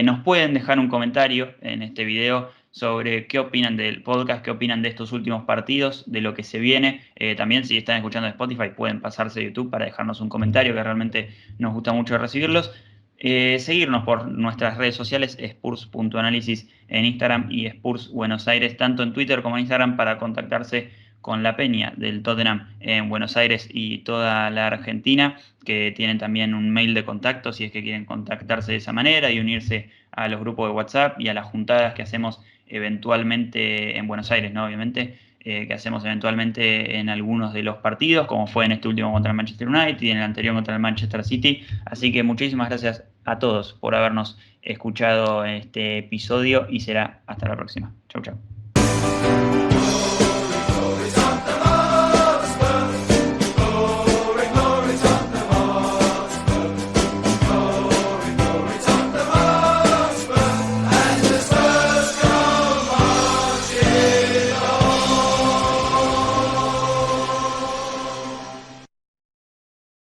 nos pueden dejar un comentario en este video sobre qué opinan del podcast, qué opinan de estos últimos partidos, de lo que se viene. También si están escuchando en Spotify, pueden pasarse a YouTube para dejarnos un comentario, que realmente nos gusta mucho recibirlos. Seguirnos por nuestras redes sociales, Spurs.análisis en Instagram y Spurs Buenos Aires, tanto en Twitter como en Instagram, para contactarse con la peña del Tottenham en Buenos Aires y toda la Argentina, que tienen también un mail de contacto si es que quieren contactarse de esa manera y unirse a los grupos de WhatsApp y a las juntadas que hacemos eventualmente en Buenos Aires, ¿no? Obviamente, que hacemos eventualmente en algunos de los partidos, como fue en este último contra el Manchester United y en el anterior contra el Manchester City. Así que muchísimas gracias a todos por habernos escuchado en este episodio y será hasta la próxima. Chau, chau.